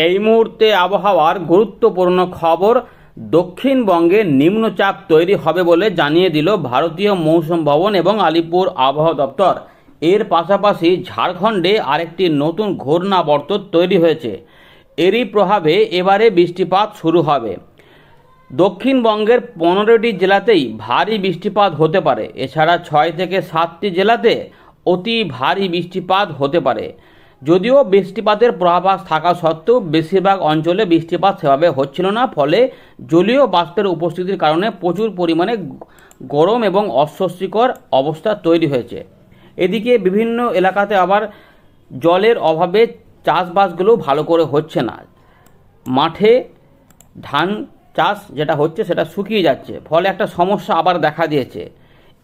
এই মুহূর্তে আবহাওয়ার গুরুত্বপূর্ণ খবর। দক্ষিণবঙ্গে নিম্নচাপ তৈরি হবে বলে জানিয়ে দিল ভারতীয় মৌসুম ভবন এবং আলিপুর আবহাওয়া দপ্তর। এর পাশাপাশি ঝাড়খণ্ডে আরেকটি নতুন ঘূর্ণাবর্ত তৈরি হয়েছে। এরই প্রভাবে এবারে বৃষ্টিপাত শুরু হবে। দক্ষিণবঙ্গের 15টি জেলাতেই ভারী বৃষ্টিপাত হতে পারে। এছাড়া 6 থেকে 7টি জেলাতে অতি ভারী বৃষ্টিপাত হতে পারে। যদিও বৃষ্টিপাতের পূর্বাভাস থাকা সত্ত্বেও বেশিরভাগ অঞ্চলে বৃষ্টিপাত সেভাবে হচ্ছিল না, ফলে জলীয় বাষ্পের উপস্থিতির কারণে প্রচুর পরিমাণে গরম এবং অস্বস্তিকর অবস্থা তৈরি হয়েছে। এদিকে বিভিন্ন এলাকাতে আবার জলের অভাবে চাষবাসগুলো ভালো করে হচ্ছে না। মাঠে ধান চাষ যেটা হচ্ছে সেটা শুকিয়ে যাচ্ছে, ফলে একটা সমস্যা আবার দেখা দিয়েছে।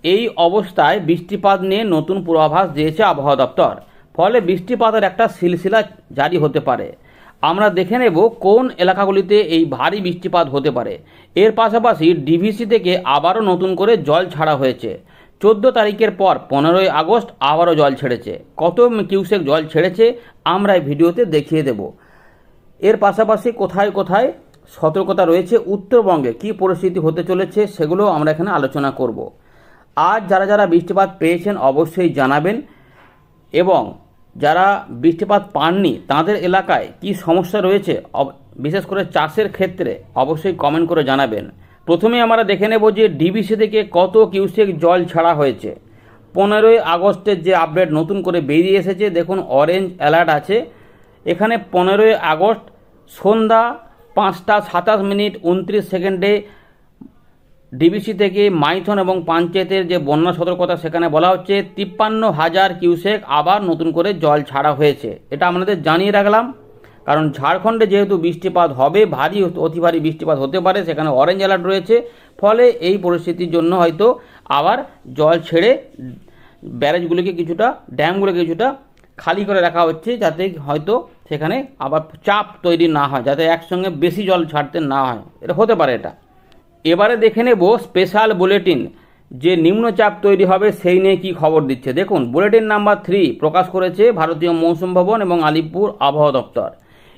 এই অবস্থায় বৃষ্টিপাত নিয়ে নতুন পূর্বাভাস দিয়েছে আবহাওয়া দপ্তর, ফলে বৃষ্টিপাতের একটা সিলসিলা জারি হতে পারে। আমরা দেখে নেব কোন এলাকাগুলিতে এই ভারী বৃষ্টিপাত হতে পারে। এর পাশাপাশি ডিভিসি থেকে আবারও নতুন করে জল ছাড়া হয়েছে। 14 তারিখের পর 15ই আগস্ট আবারও জল ছেড়েছে। কত কিউসেক জল ছেড়েছে আমরা এই ভিডিওতে দেখিয়ে দেব। এর পাশাপাশি কোথায় কোথায় সতর্কতা রয়েছে, উত্তরবঙ্গে কী পরিস্থিতি হতে চলেছে সেগুলো আমরা এখানে আলোচনা করব। আজ যারা যারা বৃষ্টিপাত পেয়েছেন অবশ্যই জানাবেন, এবং যারা বৃষ্টিপাত পাননি তাদের এলাকায় কি সমস্যা রয়েছে বিশেষ করে চাষের ক্ষেত্রে অবশ্যই কমেন্ট করে জানাবেন। প্রথমে আমরা দেখে নেব যে ডিভিসি থেকে কত কিউসেক জল ছাড়া হয়েছে। 15ই আগস্টের যে আপডেট নতুন করে বেরিয়ে এসেছে, দেখুন অরেঞ্জ অ্যালার্ট আছে এখানে। 15ই আগস্ট সন্ধ্যা 5টা 27 মিনিট 29 সেকেন্ডে ডিবিসি থেকে মাইথন এবং পঞ্চায়েতের যে বন্যা সতর্কতা সেখানে বলা হচ্ছে 53,000 কিউসেক আবার নতুন করে জল ছাড়া হয়েছে। এটা আমাদের জানিয়ে রাখলাম, কারণ ঝাড়খণ্ডে যেহেতু বৃষ্টিপাত হবে, ভারী অতি ভারী বৃষ্টিপাত হতে পারে, সেখানে অরেঞ্জ অ্যালার্ট রয়েছে। ফলে এই পরিস্থিতির জন্য হয়তো আবার জল ছেড়ে ব্যারেজগুলিকে কিছুটা, ড্যামগুলোকে কিছুটা খালি করে রাখা হচ্ছে, যাতে হয়তো সেখানে আবার চাপ তৈরি না হয়, যাতে একসঙ্গে বেশি জল ছাড়তে না হয়। এটা হতে পারে এটা। এবারে দেখে নেব স্পেশাল বুলেটিন, যে নিম্নচাপ তৈরি হবে সেই নিয়ে কী খবর দিচ্ছে। দেখুন বুলেটিন নাম্বার 3 প্রকাশ করেছে ভারতীয় মৌসুম ভবন এবং আলিপুর আবহাওয়া দপ্তর।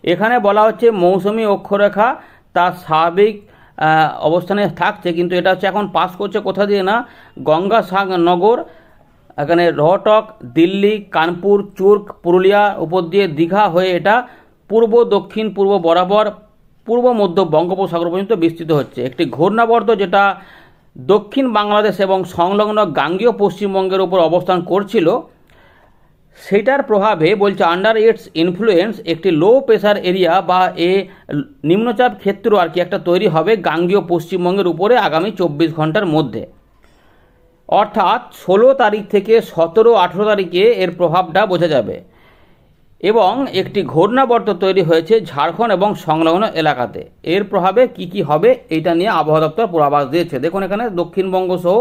এখানে বলা হচ্ছে মৌসুমি অক্ষরেখা তার স্বাভাবিক অবস্থানে থাকছে, কিন্তু এটা হচ্ছে এখন পাস করছে কোথা দিয়ে না, গঙ্গাসাগর, এখানে রোহটক, দিল্লি, কানপুর, চুর্ক, পুরুলিয়া উপর দিয়ে দীঘা হয়ে এটা পূর্ব দক্ষিণ পূর্ব বরাবর পূর্ব মধ্য বঙ্গোপসাগর পর্যন্ত বিস্তৃত হচ্ছে। একটি ঘূর্ণাবর্ত যেটা দক্ষিণ বাংলাদেশ এবং সংলগ্ন গাঙ্গেয় পশ্চিমবঙ্গের উপর অবস্থান করছিল, সেটার প্রভাবে বলছে আন্ডার ইটস ইনফ্লুয়েন্স একটি লো প্রেশার এরিয়া বা নিম্নচাপ ক্ষেত্র আর কি একটা তৈরি হবে গাঙ্গেয় পশ্চিমবঙ্গের উপরে আগামী 24 ঘন্টার মধ্যে। অর্থাৎ 16 তারিখ থেকে 17-18 তারিখে এর প্রভাবটা বোঝা যাবে। এবং একটি ঘূর্ণাবর্ত তৈরি হয়েছে ঝাড়খণ্ড এবং সংলগ্ন এলাকাতে। এর প্রভাবে কি কি হবে এইটা নিয়ে আবহাওয়া দপ্তর পূর্বাভাস দিয়েছে। দেখুন এখানে দক্ষিণবঙ্গ সহ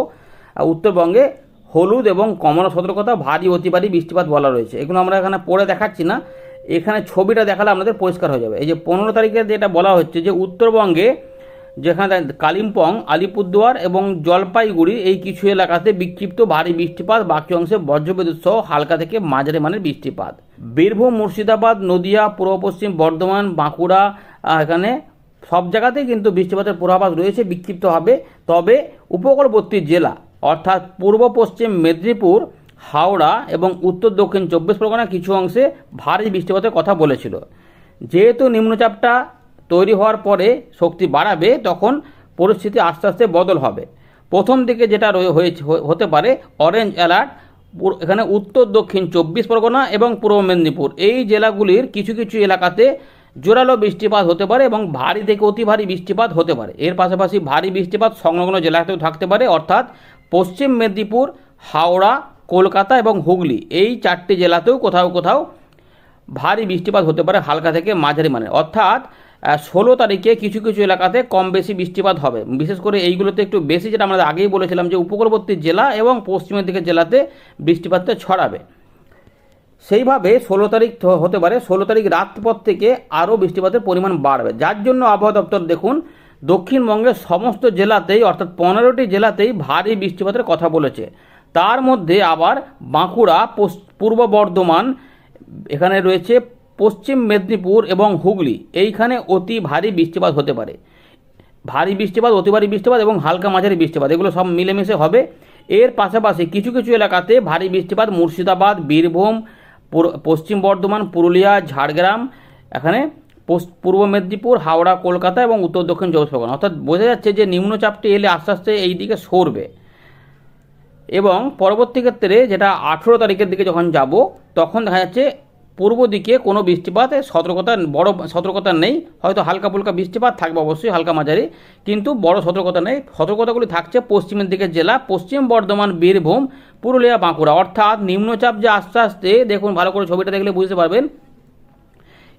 উত্তরবঙ্গে হলুদ এবং কমলা সতর্কতা, ভারী অতি ভারী বৃষ্টিপাত বলা রয়েছে। এগুলো আমরা এখানে পড়ে দেখাচ্ছি না, এখানে ছবিটা দেখালে আপনাদের পরিষ্কার হয়ে যাবে। এই যে 15 তারিখে যেটা বলা হচ্ছে যে উত্তরবঙ্গে যেখানে কালিম্পং, আলিপুরদুয়ার এবং জলপাইগুড়ি এই কিছু এলাকাতে বিক্ষিপ্ত ভারী বৃষ্টিপাত, বাকি অংশে বজ্রবিদ্যুৎ সহ হালকা থেকে মাঝারি মানের বৃষ্টিপাত। বীরভূম, মুর্শিদাবাদ, নদিয়া, পূর্ব পশ্চিম বর্ধমান, বাঁকুড়া, এখানে সব জায়গাতেই কিন্তু বৃষ্টিপাতের পূর্বাভাস রয়েছে বিক্ষিপ্ত হবে। তবে উপকূলবর্তী জেলা অর্থাৎ পূর্ব পশ্চিম মেদিনীপুর, হাওড়া এবং উত্তর দক্ষিণ 24 পরগনা কিছু অংশে ভারী বৃষ্টিপাতের কথা বলেছিল। যেহেতু নিম্নচাপটা তৈরি হওয়ার পরে শক্তি বাড়াবে, তখন পরিস্থিতি আস্তে আস্তে বদল হবে। প্রথম দিকে যেটা হতে পারে অরেঞ্জ অ্যালার্ট, এখানে উত্তর দক্ষিণ 24 পরগনা এবং পূর্ব মেদিনীপুর এই জেলাগুলির কিছু কিছু এলাকাতে জোরালো বৃষ্টিপাত হতে পারে এবং ভারী থেকে অতি ভারী বৃষ্টিপাত হতে পারে। এর পাশাপাশি ভারী বৃষ্টিপাত সংলগ্ন জেলাতেও থাকতে পারে, অর্থাৎ পশ্চিম মেদিনীপুর, হাওড়া, কলকাতা এবং হুগলি এই 4টি জেলাতেও কোথাও কোথাও ভারী বৃষ্টিপাত হতে পারে হালকা থেকে মাঝারি মানের। অর্থাৎ 16 তারিখে কিছু কিছু এলাকাতে কম বেশি বৃষ্টিপাত হবে। বিশেষ করে এইগুলোতে একটু বেশি, যেটা আমরা আগেই বলেছিলাম যে উপকূলবর্তী জেলা এবং পশ্চিমের দিকের জেলাতে বৃষ্টিপাতটা ছড়াবে। সেইভাবে 16 তারিখ হতে পারে 16 তারিখ রাত পর থেকে আরও বৃষ্টিপাতের পরিমাণ বাড়বে, যার জন্য আবহাওয়া দপ্তর দেখুন দক্ষিণবঙ্গের সমস্ত জেলাতেই অর্থাৎ 15টি জেলাতেই ভারী বৃষ্টিপাতের কথা বলেছে। তার মধ্যে আবার বাঁকুড়া, পূর্ব বর্ধমান, এখানে রয়েছে পশ্চিম মেদিনীপুর এবং হুগলি এইখানে অতি ভারী বৃষ্টিপাত হতে পারে। ভারী বৃষ্টিপাত, অতি ভারী বৃষ্টিপাত এবং হালকা মাঝারি বৃষ্টিপাত এগুলো সব মিলেমিশে হবে। এর পাশাপাশি কিছু কিছু এলাকাতে ভারী বৃষ্টিপাত মুর্শিদাবাদ, বীরভূম, পশ্চিম বর্ধমান, পুরুলিয়া, ঝাড়গ্রাম, এখানে পূর্ব মেদিনীপুর, হাওড়া, কলকাতা এবং উত্তর দক্ষিণ চব্বিশ পরগনা। অর্থাৎ বোঝা যাচ্ছে যে নিম্নচাপটি এলে আস্তে আস্তে এই দিকে সরবে এবং পরবর্তী ক্ষেত্রে যেটা 18 তারিখের দিকে যখন যাব তখন দেখা যাচ্ছে পূর্ব দিকে কোনো বৃষ্টিপাতের বড় সতর্কতা নেই। হয়তো হালকা ফুলকা বৃষ্টিপাত থাকবে, অবশ্যই হালকা মাঝারি, কিন্তু বড় সতর্কতা নেই। সতর্কতাগুলি থাকছে পশ্চিমের দিকের জেলা, পশ্চিম বর্ধমান, বীরভূম, পুরুলিয়া, বাঁকুড়া। অর্থাৎ নিম্নচাপ যে আস্তে আস্তে, দেখুন ভালো করে ছবিটা দেখলে বুঝতে পারবেন,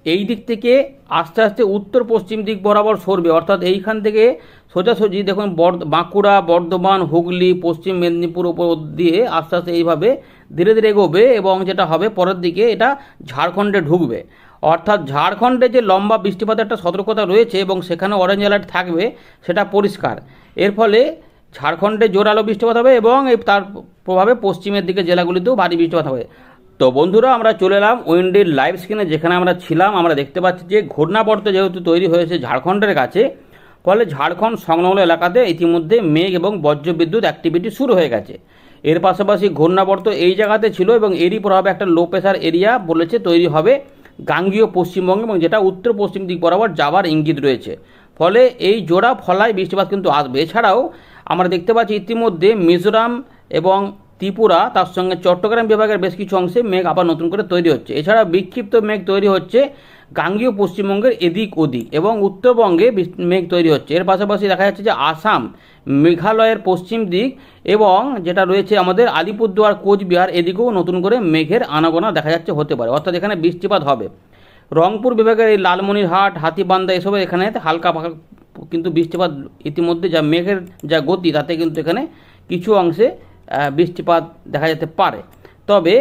এই দিক থেকে আস্তে আস্তে উত্তর পশ্চিম দিক বরাবর সরবে। অর্থাৎ এইখান থেকে সোজাসুজি দেখুন বাঁকুড়া, বর্ধমান, হুগলি, পশ্চিম মেদিনীপুর উপর দিয়ে আস্তে আস্তে এইভাবে ধীরে ধীরে এগোবে এবং যেটা হবে পরের দিকে এটা ঝাড়খণ্ডে ঢুকবে। অর্থাৎ ঝাড়খণ্ডে যে লম্বা বৃষ্টিপাতের একটা সতর্কতা রয়েছে এবং সেখানে অরেঞ্জ অ্যালার্ট থাকবে সেটা পরিষ্কার। এর ফলে ঝাড়খণ্ডে জোরালো বৃষ্টিপাত হবে এবং তার প্রভাবে পশ্চিমের দিকে জেলাগুলিতেও ভারী বৃষ্টিপাত হবে। তো বন্ধুরা, আমরা চলে এলাম উইন্ডির লাইভ স্ক্রিনে, যেখানে আমরা ছিলাম। আমরা দেখতে পাচ্ছি যে ঘূর্ণাবর্ত যেহেতু তৈরি হয়েছে ঝাড়খণ্ডের কাছে, ফলে ঝাড়খণ্ড সংলগ্ন এলাকাতে ইতিমধ্যে মেঘ এবং বজ্রবিদ্যুৎ অ্যাক্টিভিটি শুরু হয়ে গেছে। এর পাশাপাশি ঘূর্ণাবর্ত এই জায়গাতে ছিল এবং এরই প্রভাবে একটা লো প্রেশার এরিয়া বলেছে তৈরি হবে গাঙ্গীয় পশ্চিমবঙ্গে, এবং যেটা উত্তর পশ্চিম দিক বরাবর যাবার ইঙ্গিত রয়েছে। ফলে এই জোড়া ফলায় বৃষ্টিপাত কিন্তু আসবে। এছাড়াও আমরা দেখতে পাচ্ছি ইতিমধ্যে মিজোরাম এবং ত্রিপুরা, তার সঙ্গে চট্টগ্রাম বিভাগের বেশ কিছু অংশে মেঘ আবার নতুন করে তৈরি হচ্ছে। এছাড়া বিক্ষিপ্ত মেঘ তৈরি হচ্ছে গাঙ্গীয় পশ্চিমবঙ্গের এদিক ওদিক এবং উত্তরবঙ্গে মেঘ তৈরি হচ্ছে। এর পাশাপাশি দেখা যাচ্ছে যে আসাম, মেঘালয়ের পশ্চিম দিক এবং যেটা রয়েছে আমাদের আলিপুরদুয়ার, কোচবিহার, এদিকেও নতুন করে মেঘের আনাগোনা দেখা যাচ্ছে হতে পারে। অর্থাৎ এখানে বৃষ্টিপাত হবে। রংপুর বিভাগের এই লালমনিরহাট, হাতিবান্ধা এসবে এখানে হালকা পাকা কিন্তু বৃষ্টিপাত ইতিমধ্যে যা মেঘের যা গতি, তাতে কিন্তু এখানে কিছু অংশে বৃষ্টিপাত দেখা যেতে পারে। তবে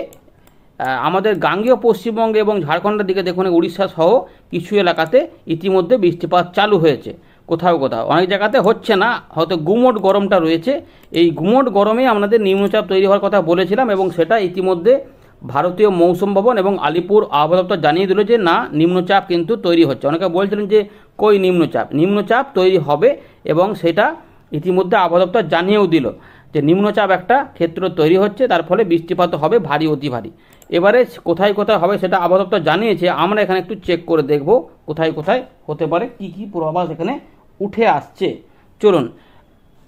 আমাদের গাঙ্গেয় পশ্চিমবঙ্গে এবং ঝাড়খণ্ডের দিকে দেখুন উড়িষ্যা সহ কিছু এলাকাতে ইতিমধ্যে বৃষ্টিপাত চালু হয়েছে। কোথাও কোথাও, অনেক জায়গাতে হচ্ছে না, হয়তো গুমোট গরমটা রয়েছে। এই গুমোট গরমে আমাদের নিম্নচাপ তৈরি হওয়ার কথা বলেছিলাম এবং সেটা ইতিমধ্যে ভারতীয় মৌসুম ভবন এবং আলিপুর আবহাওয়া দপ্তর জানিয়ে দিল যে না, নিম্নচাপ কিন্তু তৈরি হচ্ছে। অনেকে বলছিলেন যে কই নিম্নচাপ তৈরি হবে এবং সেটা ইতিমধ্যে আবহাওয়া দপ্তর জানিয়েও দিল যে নিম্নচাপ একটা ক্ষেত্র তৈরি হচ্ছে, তার ফলে বৃষ্টিপাত হবে ভারী অতি ভারী। এবারে কোথায় কোথায় হবে সেটা আবহাওয়া দপ্তর জানিয়েছে। আমরা এখানে একটু চেক করে দেখব কোথায় কোথায় হতে পারে, কি কি পূর্বাভাস এখানে উঠে আসছে। চলুন,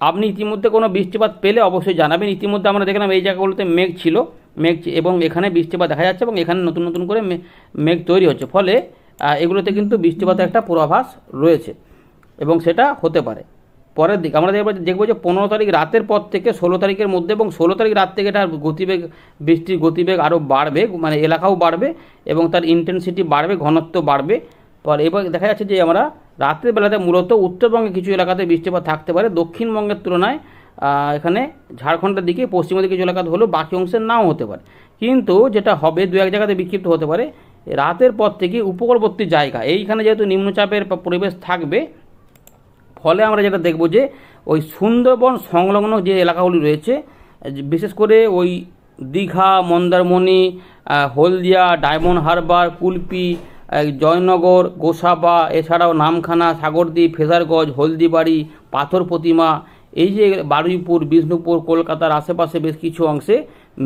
আপনি ইতিমধ্যে কোনো বৃষ্টিপাত পেলে অবশ্যই জানাবেন। ইতিমধ্যে আমরা দেখলাম এই জায়গাগুলোতে মেঘ ছিল এবং এখানে বৃষ্টিপাত দেখা যাচ্ছে এবং এখানে নতুন নতুন করে মেঘ তৈরি হচ্ছে। ফলে এগুলোতে কিন্তু বৃষ্টিপাতের একটা পূর্বাভাস রয়েছে এবং সেটা হতে পারে। পরের দিকে আমরা দেখব যে 15 তারিখ রাতের পর থেকে 16 তারিখের মধ্যে এবং 16 তারিখ রাত থেকে এটা বৃষ্টির গতিবেগ আরও বাড়বে, মানে এলাকাও বাড়বে এবং তার ইন্টেন্সিটি বাড়বে, ঘনত্ব বাড়বে। পরে এবার দেখা যাচ্ছে যে আমরা রাতের বেলাতে মূলত উত্তরবঙ্গে কিছু এলাকাতে বৃষ্টিপাত থাকতে পারে, দক্ষিণবঙ্গের তুলনায় এখানে ঝাড়খণ্ডের দিকে, পশ্চিমের দিকে কিছু এলাকাতে হলেও বাকি অংশে নাও হতে পারে। কিন্তু যেটা হবে, দু এক জায়গাতে বিক্ষিপ্ত হতে পারে রাতের পর থেকে উপকূলবর্তী জায়গা, এইখানে যেহেতু নিম্নচাপের পরিবেশ থাকবে, ফলে আমরা যেটা দেখব যে ওই সুন্দরবন সংলগ্ন যে এলাকাগুলি রয়েছে, বিশেষ করে ওই দীঘা, মন্দারমণি, হলদিয়া, ডায়মন্ড হারবার, কুলপি, জয়নগর, গোসাবা, এছাড়াও নামখানা, সাগরদ্বীপ, ফেজারগঞ্জ, হলদিবাড়ি, পাথর প্রতিমা, এই যে বারুইপুর, বিষ্ণুপুর, কলকাতার আশেপাশে বেশ কিছু অংশে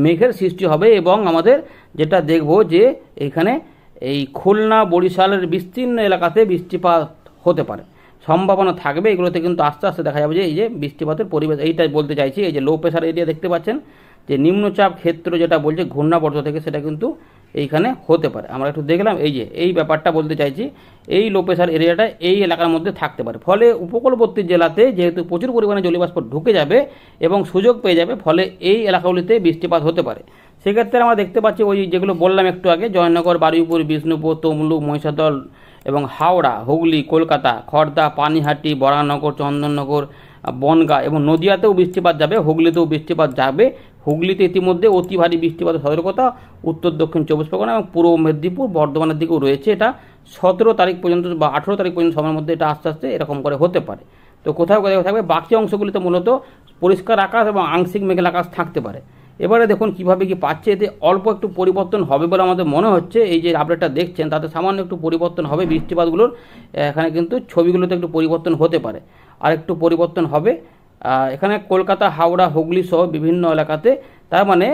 মেঘের সৃষ্টি হবে এবং আমাদের যেটা দেখব যে এখানে এই খুলনা, বরিশালের বিস্তীর্ণ এলাকাতে বৃষ্টিপাত হতে পারে, সম্ভাবনা থাকবে। এগুলোতে কিন্তু আস্তে আস্তে দেখা যাবে যে এই যে বৃষ্টিপাতের পরিবেশ, এইটাই বলতে চাইছি। এই যে লো প্রেশার এরিয়া দেখতে পাচ্ছেন, যে নিম্নচাপ ক্ষেত্র যেটা বলছে ঘূর্ণাবর্ত থেকে, সেটা কিন্তু এইখানে হতে পারে। আমরা একটু দেখলাম এই যে এই ব্যাপারটা বলতে চাইছি, এই লো প্রেশার এরিয়াটা এই এলাকার মধ্যে থাকতে পারে। ফলে উপকূলবর্তী জেলাতে যেহেতু প্রচুর পরিমাণে জলীয়বাষ্প ঢুকে যাবে এবং সুযোগ পেয়ে যাবে, ফলে এই এলাকাগুলিতে বৃষ্টিপাত হতে পারে। সেক্ষেত্রে আমরা দেখতে পাচ্ছি ওই যেগুলো বললাম একটু আগে, জয়নগর, বারুইপুর, বিষ্ণুপুর, তমলুক, মহিষাদল এবং হাওড়া, হুগলি, কলকাতা, খড়দা, পানিহাটি, বরানগর, চন্দননগর, বনগাঁ এবং নদিয়াতেও বৃষ্টিপাত যাবে, হুগলিতেও বৃষ্টিপাত যাবে। হুগলিতে ইতিমধ্যে অতি ভারী বৃষ্টিপাতের সতর্কতা উত্তর দক্ষিণ 24 পরগনা এবং পূর্ব মেদিনীপুর, বর্ধমানের দিকেও রয়েছে। এটা 17 তারিখ পর্যন্ত বা 18 তারিখ পর্যন্ত সময়ের মধ্যে এটা আস্তে আস্তে এরকম করে হতে পারে। তো কোথাও কোথাও থাকবে, বাকি অংশগুলিতে মূলত পরিষ্কার আকাশ এবং আংশিক মেঘলা আকাশ থাকতে পারে। এবারে দেখুন কীভাবে কি পাচ্ছে। এতে অল্প একটু পরিবর্তন হবে বলে আমাদের মনে হচ্ছে। এই যে আপডেটটা দেখছেন তাতে সামান্য একটু পরিবর্তন হবে বৃষ্টিপাতগুলোর। এখানে কিন্তু ছবিগুলোতে একটু পরিবর্তন হতে পারে, আর একটু পরিবর্তন হবে এখানে কলকাতা, হাওড়া, হুগলি সহ বিভিন্ন এলাকাতে। তার মানে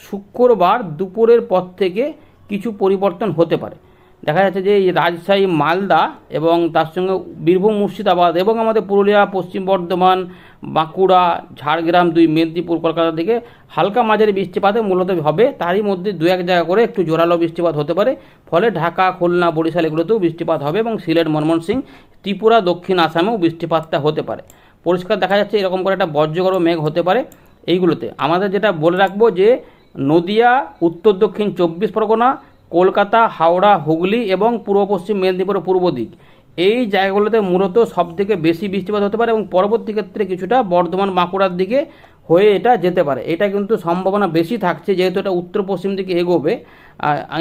শুক্রবার দুপুরের পর থেকে কিছু পরিবর্তন হতে পারে। দেখা যাচ্ছে যে এই রাজশাহী, মালদা এবং তার সঙ্গে বীরভূম, মুর্শিদাবাদ এবং আমাদের পুরুলিয়া, পশ্চিম বর্ধমান, বাঁকুড়া, ঝাড়গ্রাম, মেদিনীপুর, কলকাতা থেকে হালকা মাঝারি বৃষ্টিপাতে মূলত হবে। তারই মধ্যে দু এক জায়গা করে একটু জোরালো বৃষ্টিপাত হতে পারে। ফলে ঢাকা, খুলনা, বরিশাল এগুলোতেও বৃষ্টিপাত হবে এবং সিলেট, ময়মনসিংহ, ত্রিপুরা, দক্ষিণ আসামেও বৃষ্টিপাতটা হতে পারে। পরিষ্কার দেখা যাচ্ছে এরকম করে একটা বজ্রগর্ভ মেঘ হতে পারে এইগুলোতে। আমাদের যেটা বলে রাখবো যে নদিয়া, উত্তর দক্ষিণ 24 পরগনা, কলকাতা, হাওড়া, হুগলি এবং পূর্ব পশ্চিম মেদিনীপুরের পূর্ব দিক, এই জায়গাগুলোতে মূলত সবথেকে বেশি বৃষ্টিপাত হতে পারে এবং পরবর্তী ক্ষেত্রে কিছুটা বর্ধমান, বাঁকুড়ার দিকে হয়ে এটা যেতে পারে। এটা কিন্তু সম্ভাবনা বেশি থাকছে যেহেতু এটা উত্তর পশ্চিম দিকে এগোবে,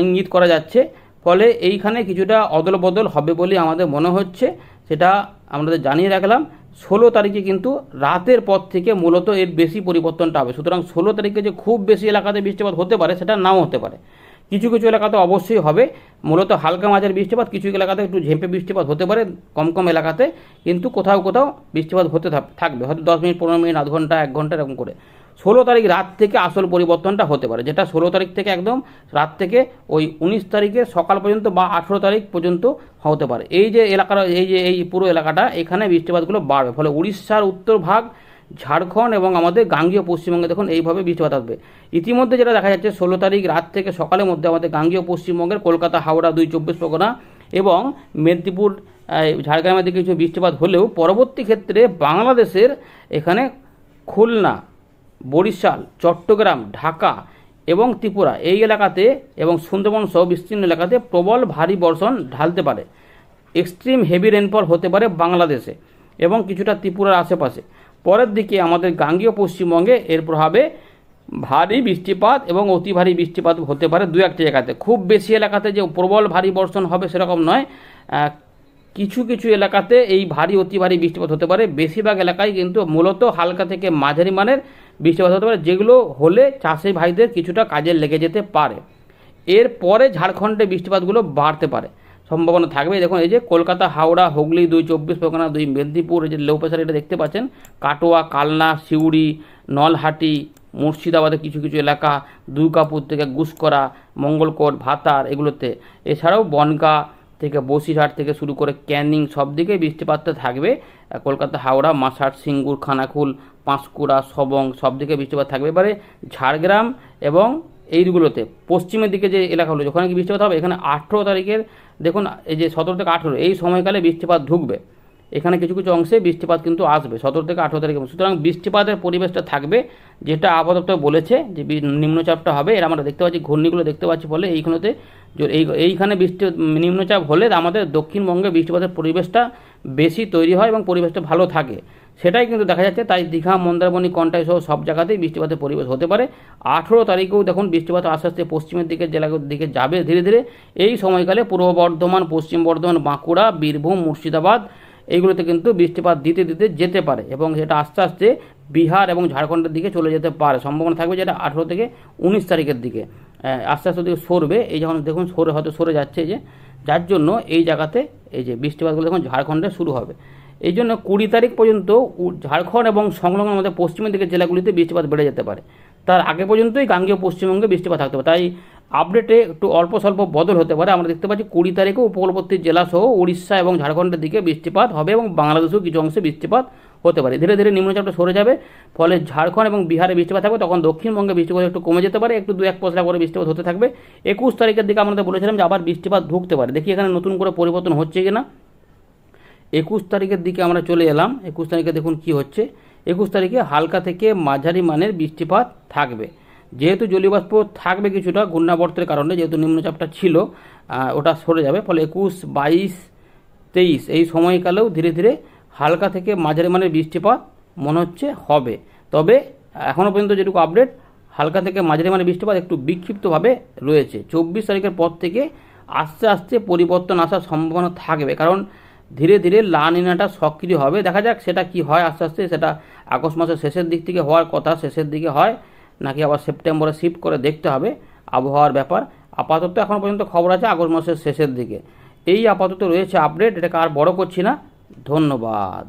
ইঙ্গিত করা যাচ্ছে। ফলে এইখানে কিছুটা অদল বদল হবে বলে আমাদের মনে হচ্ছে, সেটা আমাদের জানিয়ে রাখলাম। 16 তারিখে কিন্তু রাতের পর থেকে মূলত এর বেশি পরিবর্তনটা হবে। সুতরাং 16 তারিখে যে খুব বেশি এলাকাতে বৃষ্টিপাত হতে পারে সেটা নাও হতে পারে। কিছু কিছু এলাকাতে অবশ্যই হবে মূলত হালকা মাঝারি বৃষ্টিপাত, কিছু এলাকাতে একটু ঝেঁপে বৃষ্টিপাত হতে পারে কম কম এলাকাতে, কিন্তু কোথাও কোথাও বৃষ্টিপাত হতে থাকবে, হয়তো 10 মিনিট, 15 মিনিট, আধ ঘন্টা, 1 ঘন্টা এরকম করে। 16 তারিখ রাত থেকে আসল পরিবর্তনটা হতে পারে, যেটা 16 তারিখ থেকে একদম রাত থেকে ওই 19 তারিখের সকাল পর্যন্ত বা 18 তারিখ পর্যন্ত হতে পারে। এই যে এলাকার এই পুরো এলাকাটা, এখানে বৃষ্টিপাতগুলো বাড়বে। ফলে উড়িষ্যার উত্তর ভাগ, ঝাড়খণ্ড এবং আমাদের গাঙ্গীয় পশ্চিমবঙ্গে দেখুন এইভাবে বৃষ্টিপাত আসবে। ইতিমধ্যে যেটা দেখা যাচ্ছে 16 তারিখ রাত থেকে সকালের মধ্যে আমাদের গাঙ্গীয় পশ্চিমবঙ্গের কলকাতা, হাওড়া, 24 পরগনা এবং মেদিনীপুর, ঝাড়গ্রামের দিকে কিছু বৃষ্টিপাত হলেও পরবর্তী ক্ষেত্রে বাংলাদেশের এখানে খুলনা, বরিশাল, চট্টগ্রাম, ঢাকা এবং ত্রিপুরা এই এলাকাতে এবং সুন্দরবন সহ বিস্তীর্ণ এলাকাতে প্রবল ভারী বর্ষণ ঢালতে পারে। এক্সট্রিম হেভি রেনফল হতে পারে বাংলাদেশে এবং কিছুটা ত্রিপুরার আশেপাশে। পরের দিকে আমাদের গাঙ্গীয় পশ্চিমবঙ্গে এর প্রভাবে ভারী বৃষ্টিপাত এবং অতি ভারী বৃষ্টিপাত হতে পারে দু একটা জায়গাতে। খুব বেশি এলাকাতে যে প্রবল ভারী বর্ষণ হবে সেরকম নয়, কিছু কিছু এলাকাতে এই ভারী অতি ভারী বৃষ্টিপাত হতে পারে। বেশিরভাগ এলাকায় কিন্তু মূলত হালকা থেকে মাঝারি মানের বৃষ্টিপাত হতে পারে, যেগুলো হলে চাষি ভাইদের কিছুটা কাজে লেগে যেতে পারে। এরপরে ঝাড়খণ্ডে বৃষ্টিপাতগুলো বাড়তে পারে, সম্ভাবনা থাকবে। দেখুন এই যে কলকাতা, হাওড়া, হুগলি, 24 পরগনা, মেদিনীপুর, এই যে লো প্রেশার এটা দেখতে পাচ্ছেন, কাটোয়া, কালনা, সিউড়ি, নলহাটি, মুর্শিদাবাদের কিছু কিছু এলাকা, দুর্গাপুর থেকে গুসকরা, মঙ্গলকোট, ভাতার এগুলোতে, এছাড়াও বনগাঁ থেকে বসিরহাট থেকে শুরু করে ক্যানিং সব দিকে বৃষ্টিপাতটা থাকবে। কলকাতা, হাওড়া, মাসাট, সিঙ্গুর, খানাকুল, পাঁশকুড়া, সবং সব দিকে বৃষ্টিপাত থাকবে। এবারে ঝাড়গ্রাম এবং এইগুলোতে পশ্চিমের দিকে যে এলাকাগুলো যেখানে কি বৃষ্টিপাত হবে, এখানে 18 তারিখের দেখুন এই যে 17 থেকে 18 এই সময়কালে বৃষ্টিপাত ঢুকবে। এখানে কিছু কিছু অংশে বৃষ্টিপাত কিন্তু আসবে 17 থেকে 18 তারিখে। সুতরাং বৃষ্টিপাতের পরিবেশটা থাকবে, যেটা আবহাওয়া দপ্তর বলেছে যে নিম্নচাপটা হবে। এর আমরা দেখতে পাচ্ছি ঘূর্ণিগুলো দেখতে পাচ্ছি, ফলে এইখানেতে এইখানে নিম্নচাপ হলে আমাদের দক্ষিণবঙ্গে বৃষ্টিপাতের পরিবেশটা বেশি তৈরি হয় এবং পরিবেশটা ভালো থাকে, সেটাই কিন্তু দেখা যাচ্ছে। তাই দীঘা, মন্দারমণি, কন্টাই সহ সব জায়গাতেই বৃষ্টিপাতের পরিবেশ হতে পারে। 18 তারিখেও দেখুন বৃষ্টিপাত আস্তে আস্তে পশ্চিমের দিকে জেলাগুলোর দিকে যাবে ধীরে ধীরে। এই সময়কালে পূর্ব বর্ধমান, পশ্চিম বর্ধমান, বাঁকুড়া, বীরভূম, মুর্শিদাবাদ এইগুলোতে কিন্তু বৃষ্টিপাত দিতে দিতে যেতে পারে এবং সেটা আস্তে আস্তে বিহার এবং ঝাড়খণ্ডের দিকে চলে যেতে পারে, সম্ভাবনা থাকবে। যেটা 18 থেকে 19 তারিখের দিকে আস্তে আস্তে দিকে সরবে। এই যখন দেখুন হয়তো সরে যাচ্ছে, যে যার জন্য এই জায়গাতে এই যে বৃষ্টিপাতগুলো দেখুন ঝাড়খণ্ডে শুরু হবে। এই জন্য 20 তারিখ পর্যন্ত ঝাড়খণ্ড এবং সংলগ্ন আমাদের পশ্চিমের দিকের জেলাগুলিতে বৃষ্টিপাত বেড়ে যেতে পারে। তার আগে পর্যন্তই গাঙ্গেয় পশ্চিমবঙ্গে বৃষ্টিপাত থাকতে পারে। তাই আপডেটে একটু অল্প স্বল্প বদল হতে পারে। আমরা দেখতে পাচ্ছি 20 তারিখেও উপকূলবর্তী জেলা সহ উড়িষ্যা এবং ঝাড়খণ্ডের দিকে বৃষ্টিপাত হবে এবং বাংলাদেশেও কিছু অংশে বৃষ্টিপাত হতে পারে। ধীরে ধীরে নিম্নচাপটা সরে যাবে, ফলে ঝাড়খণ্ড এবং বিহারে বৃষ্টিপাত থাকবে। তখন দক্ষিণবঙ্গে বৃষ্টিপাত একটু কমে যেতে পারে, একটু 2-1 পশলা করে বৃষ্টিপাত হতে থাকবে। 21 তারিখের দিকে আমরা বলেছিলাম যে আবার বৃষ্টিপাত ঢুকতে পারে। দেখি এখানে নতুন করে পরিবর্তন হচ্ছে কিনা। 21 তারিখের দিকে আমরা চলে এলাম। 21 তারিখে দেখুন কি হচ্ছে। 21 তারিখে হালকা থেকে মাঝারি মানের বৃষ্টিপাত থাকবে। যেহেতু জলীয় বাষ্প থাকবে কিছুটা ঘূর্ণাবর্তের কারণে, যেহেতু নিম্নচাপটা ছিল ওটা সরে যাবে, ফলে 21, 22, 23 এই সময়কালেও ধীরে ধীরে হালকা থেকে মাঝারি মানের বৃষ্টিপাত মনে হচ্ছে হবে। তবে এখনও পর্যন্ত যেটুকু আপডেট, হালকা থেকে মাঝারি মানের বৃষ্টিপাত একটু বিক্ষিপ্তভাবে রয়েছে। 24 তারিখের পর থেকে আস্তে আস্তে পরিবর্তন আসার সম্ভাবনা থাকবে, কারণ ধীরে ধীরে লা নিনাটা সক্রিয় হবে। দেখা যাক সেটা কি হয় আস্তে আস্তে। সেটা আগস্ট মাসের শেষের দিক থেকে হওয়ার কথা, শেষের দিকে হয় নাকি আবার সেপ্টেম্বরে শিফট করে দেখতে হবে আবহাওয়ার ব্যাপার। আপাতত এখন পর্যন্ত খবর আছে আগস্ট মাসের শেষের দিকে। এই আপাতত রয়েছে আপডেট, এটাকে আর বড় করছি না। ধন্যবাদ।